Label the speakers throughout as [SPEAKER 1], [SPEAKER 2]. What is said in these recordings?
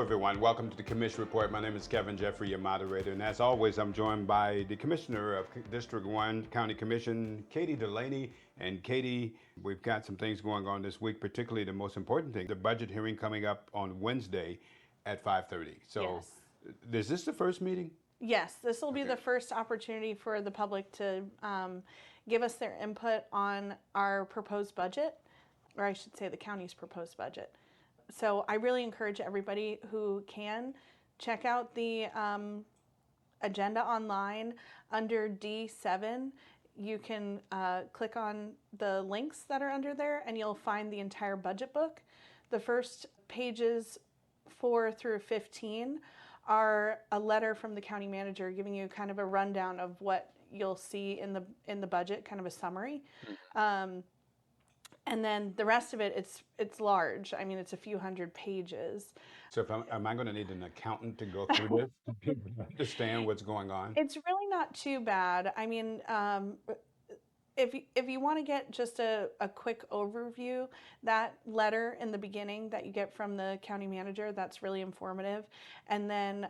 [SPEAKER 1] everyone. Welcome to the Commish Report. My name is Kevin Jeffrey, your moderator. And as always, I'm joined by the Commissioner of District 1 County Commission, Katie Delaney. And Katie, we've got some things going on this week, particularly the most important thing, the budget hearing coming up on Wednesday at 5:30. So
[SPEAKER 2] Yes.
[SPEAKER 1] Is this the first meeting?
[SPEAKER 2] Yes, this will be
[SPEAKER 1] Okay.
[SPEAKER 2] the first opportunity for the public to give us their input on our proposed budget, or I should say the county's proposed budget. So I really encourage everybody who can check out the agenda online under D7. You can click on the links that are under there and you'll find the entire budget book. The first pages 4 through 15 are a letter from the county manager giving you kind of a rundown of what you'll see in the budget, kind of a summary. And then the rest of it, it's large. I mean, it's a few hundred pages.
[SPEAKER 1] So am I going to need an accountant to go through this to understand what's going on?
[SPEAKER 2] It's really not too bad. I mean, if you want to get just a quick overview, that letter in the beginning that you get from the county manager, that's really informative. And then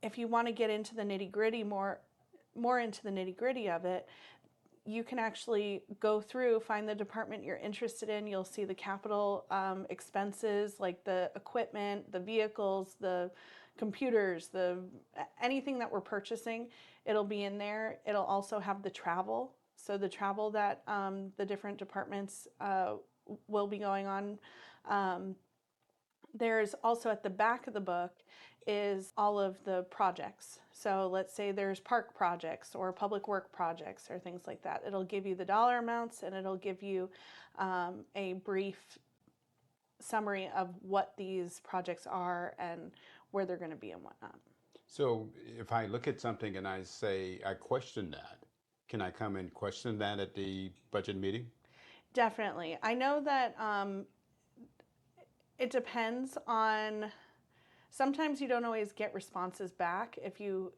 [SPEAKER 2] if you want to get into the nitty-gritty, more into the nitty-gritty of it, you can actually go through, find the department you're interested in. You'll see the capital expenses, like the equipment, the vehicles, the computers, anything that we're purchasing, it'll be in there. It'll also have the travel. So the travel that the different departments will be going on. There's also at the back of the book is all of the projects. So let's say there's park projects or public work projects or things like that. It'll give you the dollar amounts and it'll give you a brief summary of what these projects are and where they're going to be and whatnot.
[SPEAKER 1] So if I look at something and I say, I question that, can I come and question that at the budget meeting?
[SPEAKER 2] Definitely. I know that it depends on, sometimes you don't always get responses back if you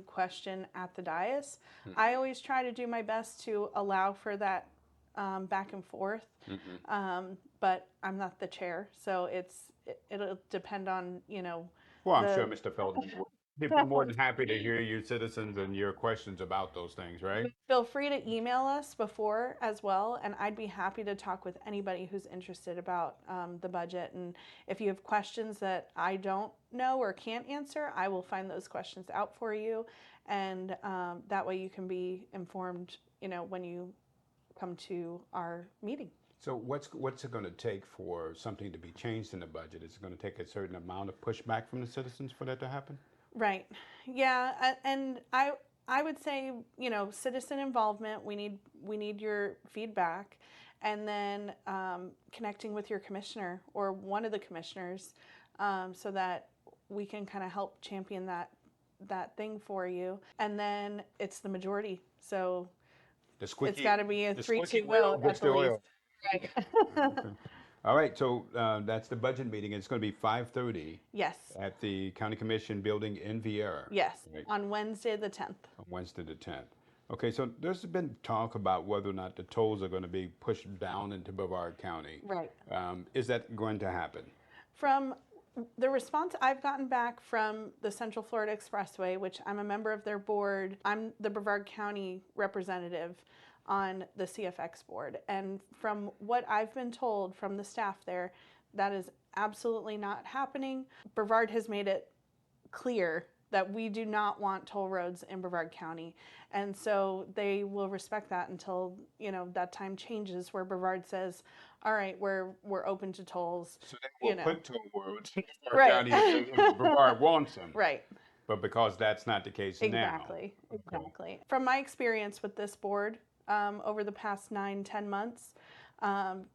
[SPEAKER 2] question at the dais. I always try to do my best to allow for that back and forth, but I'm not the chair, so it'll depend on,
[SPEAKER 1] Well, I'm sure Mr. Feldman would be more than happy to hear you citizens and your questions about those things, right?
[SPEAKER 2] Feel free to email us before as well, and I'd be happy to talk with anybody who's interested about the budget. And if you have questions that I don't know or can't answer, I will find those questions out for you, and that way you can be informed, when you come to our meeting.
[SPEAKER 1] So what's it going to take for something to be changed in the budget? Is it going to take a certain amount of pushback from the citizens for that to happen?
[SPEAKER 2] Right. Yeah, and I would say, citizen involvement. We need your feedback, and then connecting with your commissioner or one of the commissioners, so that we can kind of help champion that thing for you. And then it's the majority, so it's got to be a 3-2 vote at the least. Right.
[SPEAKER 1] Okay. All right, so that's the budget meeting. It's going to be 5:30.
[SPEAKER 2] Yes.
[SPEAKER 1] At the County Commission building in Viera.
[SPEAKER 2] Yes,
[SPEAKER 1] right?
[SPEAKER 2] on Wednesday the 10th.
[SPEAKER 1] On Wednesday the 10th. Okay, so there's been talk about whether or not the tolls are going to be pushed down into Brevard County.
[SPEAKER 2] Right.
[SPEAKER 1] Is that going to happen?
[SPEAKER 2] From the response I've gotten back from the Central Florida Expressway, which I'm a member of their board, I'm the Brevard County representative on the CFX board. And from what I've been told from the staff there, that is absolutely not happening. Brevard has made it clear that we do not want toll roads in Brevard County. And so they will respect that until, that time changes where Brevard says, all right, we're open to tolls.
[SPEAKER 1] So they will put toll roads in Brevard
[SPEAKER 2] Right.
[SPEAKER 1] County if Brevard wants them.
[SPEAKER 2] Right.
[SPEAKER 1] But because that's not the case now.
[SPEAKER 2] Exactly. Exactly. From my experience with this board, over the past 9-10 months,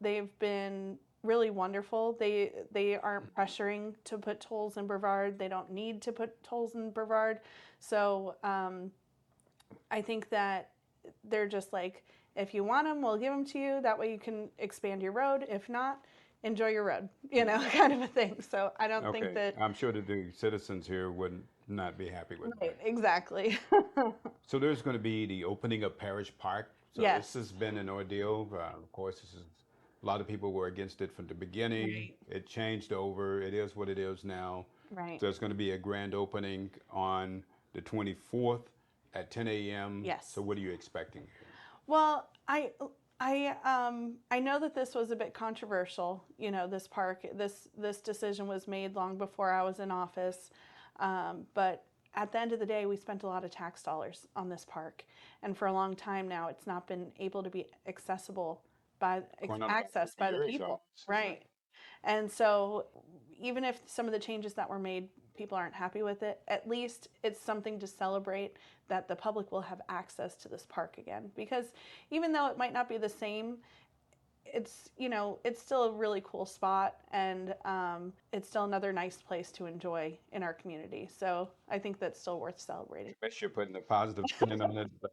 [SPEAKER 2] they've been really wonderful. They aren't pressuring to put tolls in Brevard. They don't need to put tolls in Brevard. So I think that they're just like, if you want them, we'll give them to you. That way you can expand your road. If not, enjoy your road, kind of a thing. So I don't think that...
[SPEAKER 1] I'm sure that the citizens here would not be happy with
[SPEAKER 2] Right,
[SPEAKER 1] that.
[SPEAKER 2] exactly.
[SPEAKER 1] So there's going to be the opening of Parrish Park. So
[SPEAKER 2] Yes.
[SPEAKER 1] this has been an ordeal. Of course, this is A lot of people were against it from the beginning.
[SPEAKER 2] Right.
[SPEAKER 1] It changed over. It is what it is now.
[SPEAKER 2] Right.
[SPEAKER 1] There's going to be a grand opening on the 24th at 10 a.m.
[SPEAKER 2] Yes.
[SPEAKER 1] So what are you expecting?
[SPEAKER 2] Well, I know that this was a bit controversial. You know, this park, this decision was made long before I was in office, but at the end of the day, we spent a lot of tax dollars on this park, and for a long time now, it's not been able to be accessible by accessed by the people. Right. And so, even if some of the changes that were made, people aren't happy with it, at least it's something to celebrate that the public will have access to this park again. Because even though it might not be the same, it's, you know, it's still a really cool spot, and it's still another nice place to enjoy in our community. So I think that's still worth celebrating.
[SPEAKER 1] I guess you're putting a positive spin on it, but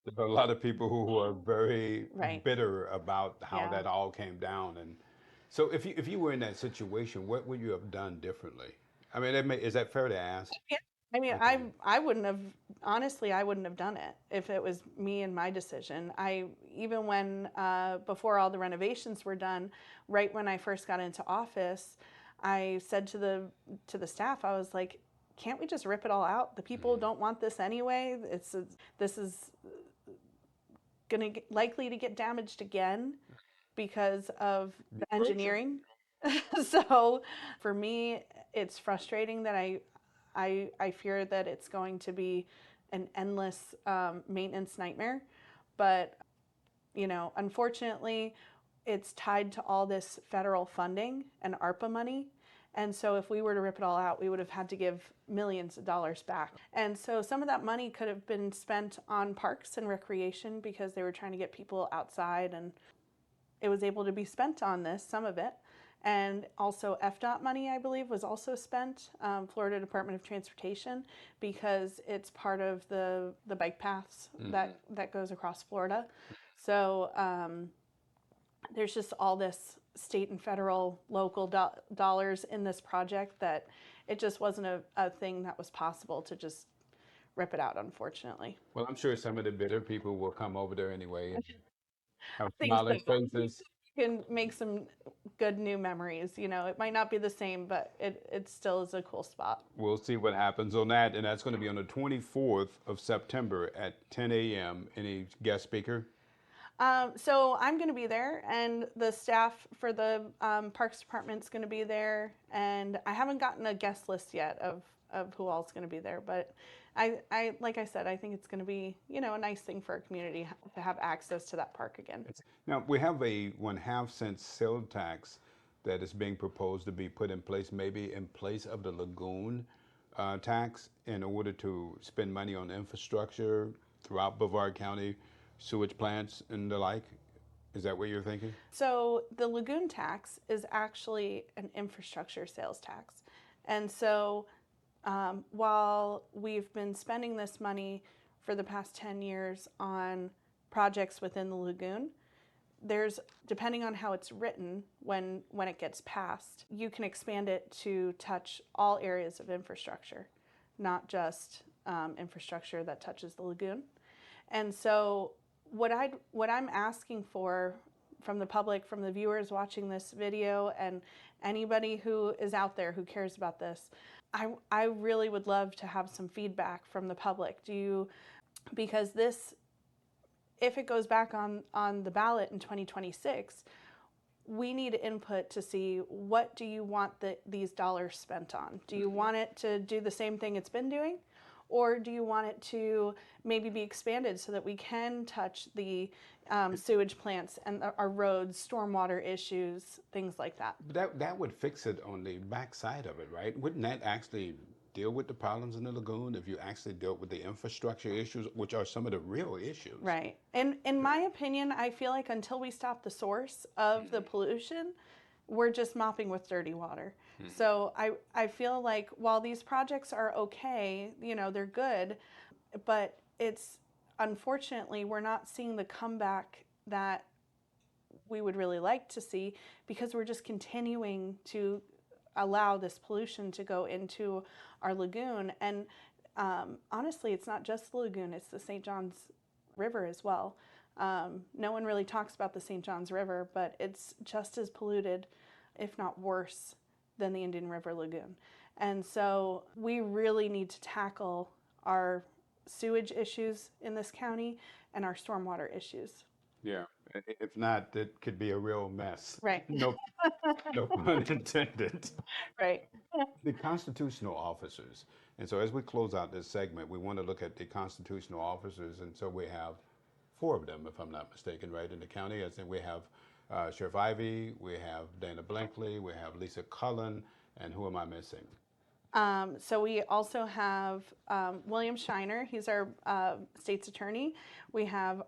[SPEAKER 1] there are a lot of people who are very
[SPEAKER 2] Right.
[SPEAKER 1] bitter about how
[SPEAKER 2] Yeah.
[SPEAKER 1] that all came down. And so if you were in that situation, what would you have done differently? I mean, is that fair to ask?
[SPEAKER 2] Yeah. I mean,
[SPEAKER 1] Okay.
[SPEAKER 2] I wouldn't have, honestly, I wouldn't have done it if it was me and my decision. Even when, before all the renovations were done, right when I first got into office, I said to the staff, I was like, can't we just rip it all out? The people don't want this anyway. This is going to likely to get damaged again because of the engineering. So for me, it's frustrating that I fear that it's going to be an endless maintenance nightmare. But, you know, unfortunately, it's tied to all this federal funding and ARPA money. And so if we were to rip it all out, we would have had to give millions of dollars back. And so some of that money could have been spent on parks and recreation because they were trying to get people outside, and it was able to be spent on this, some of it. And also FDOT money, I believe, was also spent, Florida Department of Transportation, because it's part of the bike paths that goes across Florida. So there's just all this state and federal, local dollars in this project that it just wasn't a thing that was possible to just rip it out, unfortunately.
[SPEAKER 1] Well, I'm sure some of the bitter people will come over there anyway and have
[SPEAKER 2] I think
[SPEAKER 1] smiling
[SPEAKER 2] so.
[SPEAKER 1] faces.
[SPEAKER 2] Can make some good new memories. You know, it might not be the same, but it still is a cool spot.
[SPEAKER 1] We'll see what happens on that. And that's going to be on the 24th of September at 10 a.m. Any guest speaker?
[SPEAKER 2] So I'm going to be there, and the staff for the Parks Department is going to be there, and I haven't gotten a guest list yet of who all is going to be there, but I like I said, I think it's going to be, you know, a nice thing for our community to have access to that park again.
[SPEAKER 1] Now, we have a 1/2 cent sale tax that is being proposed to be put in place, maybe in place of the lagoon tax, in order to spend money on infrastructure throughout Brevard County, sewage plants and the like. Is that what you're thinking?
[SPEAKER 2] So the lagoon tax is actually an infrastructure sales tax. And so while we've been spending this money for the past 10 years on projects within the lagoon, there's, depending on how it's written, when it gets passed, you can expand it to touch all areas of infrastructure, not just infrastructure that touches the lagoon. And so what I'm asking for from the public, from the viewers watching this video, and anybody who is out there who cares about this, I really would love to have some feedback from the public. Because this, if it goes back on the ballot in 2026, we need input to see, what do you want these dollars spent on? Do you want it to do the same thing it's been doing? Or do you want it to maybe be expanded so that we can touch the sewage plants and our roads, stormwater issues, things like that?
[SPEAKER 1] But that would fix it on the back side of it, right? Wouldn't that actually deal with the problems in the lagoon if you actually dealt with the infrastructure issues, which are some of the real issues?
[SPEAKER 2] Right. And in my opinion, I feel like until we stop the source of the pollution, we're just mopping with dirty water. So I feel like while these projects are okay, you know, they're good, but it's, unfortunately, we're not seeing the comeback that we would really like to see, because we're just continuing to allow this pollution to go into our lagoon. And honestly, it's not just the lagoon, it's the St. Johns River as well. No one really talks about the St. Johns River, but it's just as polluted, if not worse, than the Indian River Lagoon. And so we really need to tackle our sewage issues in this county and our stormwater issues.
[SPEAKER 1] Yeah. If not, it could be a real mess.
[SPEAKER 2] Right.
[SPEAKER 1] No, no pun intended.
[SPEAKER 2] Right.
[SPEAKER 1] The constitutional officers. And so as we close out this segment, we want to look at the constitutional officers. And so we have 4 of them, if I'm not mistaken, right, in the county. I think we have Sheriff Ivey, we have Dana Blankley, we have Lisa Cullen, and who am I missing?
[SPEAKER 2] So we also have William Shiner, he's our state's attorney. We have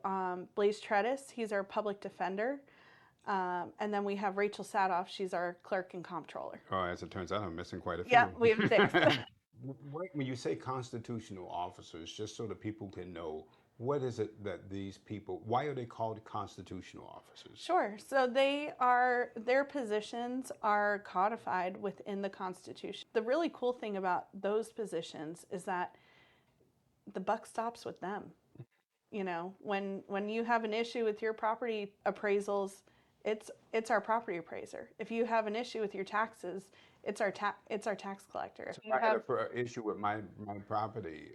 [SPEAKER 2] Blaze Tredis, he's our public defender. And then we have Rachel Sadoff, she's our clerk and comptroller.
[SPEAKER 1] Oh, as it turns out, I'm missing quite a few.
[SPEAKER 2] Yeah, we have 6.
[SPEAKER 1] When you say constitutional officers, just so that people can know, what is it that these people, why are they called constitutional officers?
[SPEAKER 2] Sure. So their positions are codified within the Constitution. The really cool thing about those positions is that the buck stops with them. You know, when you have an issue with your property appraisals, it's our property appraiser. If you have an issue with your taxes, it's our tax collector.
[SPEAKER 1] So if I had an issue with my property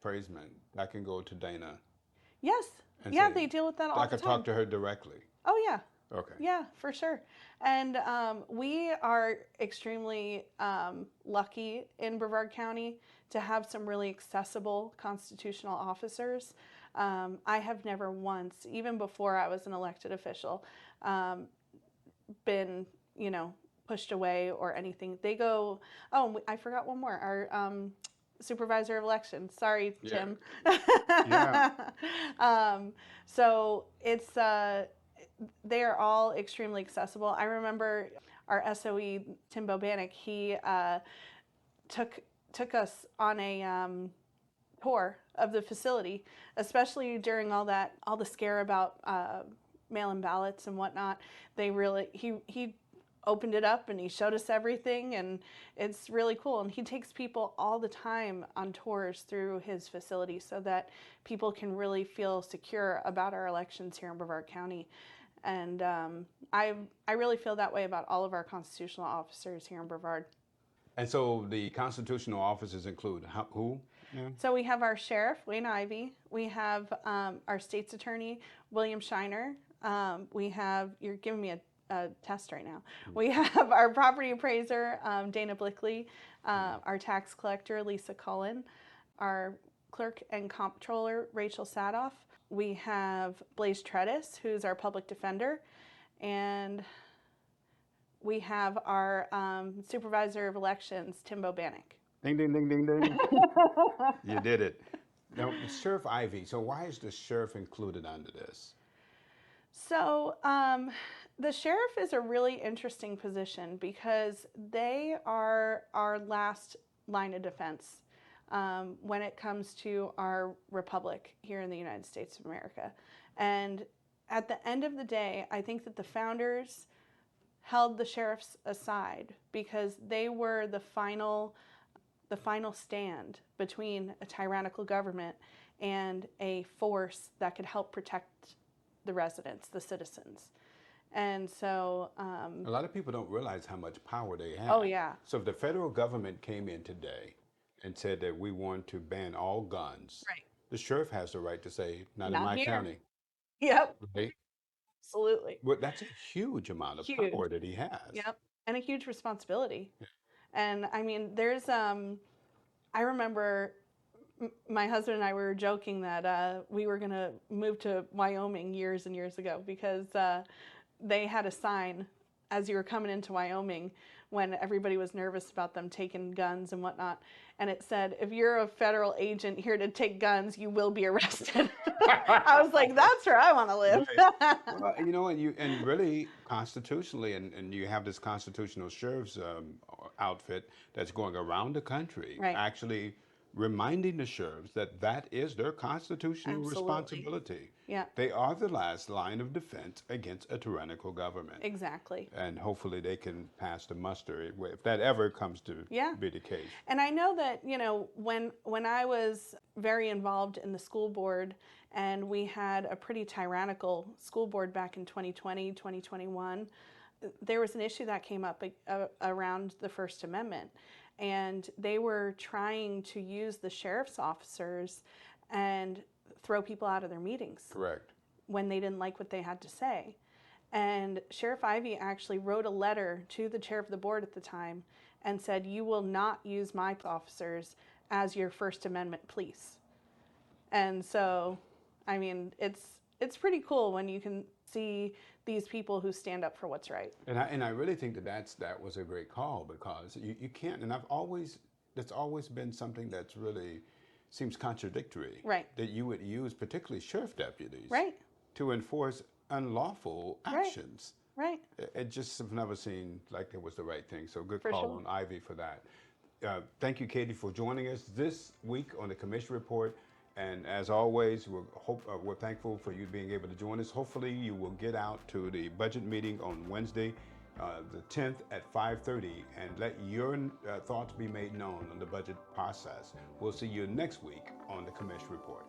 [SPEAKER 1] appraisement, I can go to Dana.
[SPEAKER 2] Yes.
[SPEAKER 1] And
[SPEAKER 2] Yeah,
[SPEAKER 1] say,
[SPEAKER 2] they deal with that all the time.
[SPEAKER 1] I could talk to her directly.
[SPEAKER 2] Oh, yeah.
[SPEAKER 1] Okay.
[SPEAKER 2] Yeah, for sure. And we are extremely lucky in Brevard County to have some really accessible constitutional officers. I have never once, even before I was an elected official, been, pushed away or anything. They go, oh, I forgot one more. Our supervisor of elections. Sorry, Tim.
[SPEAKER 1] Yeah.
[SPEAKER 2] So it's they are all extremely accessible. I remember our SOE, Tim Bobanek, he took us on a tour of the facility, especially during all the scare about mail-in ballots and whatnot. He opened it up and he showed us everything, and it's really cool. And he takes people all the time on tours through his facility so that people can really feel secure about our elections here in Brevard County. And I really feel that way about all of our constitutional officers here in Brevard.
[SPEAKER 1] And so the constitutional officers include who? Yeah.
[SPEAKER 2] So we have our sheriff, Wayne Ivey. We have our state's attorney, William Shiner. We have, you're giving me a test right now. We have our property appraiser, Dana Blankley, our tax collector, Lisa Cullen, our clerk and comptroller, Rachel Sadoff. We have Blaze Tredis, who's our public defender, and we have our supervisor of elections, Tim Bobanek.
[SPEAKER 1] Ding, ding, ding, ding, ding. You did it. Now, Sheriff Ivey, so why is the sheriff included under this?
[SPEAKER 2] So the sheriff is a really interesting position because they are our last line of defense when it comes to our republic here in the United States of America. And at the end of the day, I think that the founders held the sheriffs aside because they were the final stand between a tyrannical government and a force that could help protect the residents, the citizens. And so
[SPEAKER 1] a lot of people don't realize how much power they have.
[SPEAKER 2] Oh, yeah.
[SPEAKER 1] So if the federal government came in today and said that we want to ban all guns,
[SPEAKER 2] right,
[SPEAKER 1] the sheriff has the right to say, not in my
[SPEAKER 2] here.
[SPEAKER 1] county.
[SPEAKER 2] Yep.
[SPEAKER 1] Right?
[SPEAKER 2] Absolutely.
[SPEAKER 1] Well, that's a huge amount of power that he has.
[SPEAKER 2] Yep. And a huge responsibility.
[SPEAKER 1] Yeah.
[SPEAKER 2] And I mean, there's, I remember my husband and I were joking that we were going to move to Wyoming years and years ago because they had a sign as you were coming into Wyoming when everybody was nervous about them taking guns and whatnot. And it said, if you're a federal agent here to take guns, you will be arrested. I was like, that's where I want to live.
[SPEAKER 1] Right. Well, and really constitutionally, and you have this constitutional sheriff's outfit that's going around the country,
[SPEAKER 2] right,
[SPEAKER 1] actually reminding the sheriffs that that is their constitutional
[SPEAKER 2] Absolutely.
[SPEAKER 1] responsibility.
[SPEAKER 2] Yeah,
[SPEAKER 1] They are the last line of defense against a tyrannical government.
[SPEAKER 2] exactly.
[SPEAKER 1] And hopefully they can pass the muster if that ever comes to
[SPEAKER 2] Yeah.
[SPEAKER 1] be the case.
[SPEAKER 2] And I know that, when I was very involved in the school board and we had a pretty tyrannical school board back in 2020, 2021, there was an issue that came up around the First Amendment. And they were trying to use the sheriff's officers and throw people out of their meetings.
[SPEAKER 1] Correct.
[SPEAKER 2] When they didn't like what they had to say. And Sheriff Ivey actually wrote a letter to the chair of the board at the time and said, "You will not use my officers as your First Amendment police." And so, I mean, it's pretty cool when you can see these people who stand up for what's right.
[SPEAKER 1] And I really think that was a great call, because you can't, and that's always been something that's really seems contradictory.
[SPEAKER 2] Right.
[SPEAKER 1] That you would use particularly sheriff deputies.
[SPEAKER 2] Right.
[SPEAKER 1] To enforce unlawful actions.
[SPEAKER 2] Right.
[SPEAKER 1] It just have never seemed like it was the right thing. So good
[SPEAKER 2] For
[SPEAKER 1] call
[SPEAKER 2] sure.
[SPEAKER 1] on Ivy for that. Thank you, Katie, for joining us this week on the Commish Report. And as always, we're thankful for you being able to join us. Hopefully you will get out to the budget meeting on Wednesday, the 10th at 5:30, and let your thoughts be made known on the budget process. We'll see you next week on the Commish Report.